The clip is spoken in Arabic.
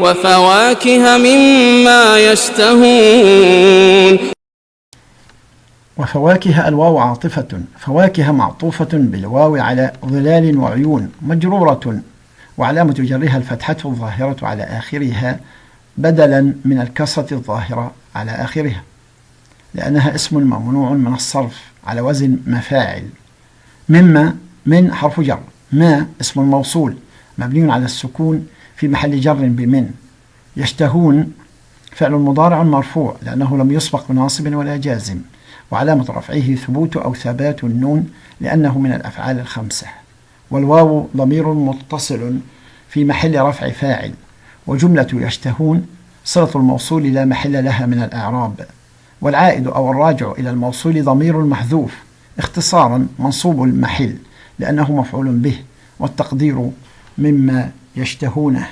وفواكه مما يشتهون. وفواكه الواو عاطفة، فواكه معطوفة بالواو على ظلال وعيون مجرورة، وعلامة جرها الفتحة الظاهرة على آخرها بدلا من الكسرة الظاهرة على آخرها، لأنها اسم ممنوع من الصرف على وزن مفاعل. مما من حرف جر، ما اسم الموصول مبني على السكون في محل جر بمن. يشتهون فعل مضارع مرفوع لأنه لم يسبق بناصب ولا جازم، وعلامة رفعه ثبوت أو ثبات النون لأنه من الأفعال الخمسة. والواو ضمير متصل في محل رفع فاعل، وجملة يشتهون صلة الموصول لا محل لها من الإعراب. والعائد أو الراجع إلى الموصول ضمير محذوف اختصارا منصوب المحل لأنه مفعول به، والتقدير مما يشتهونه.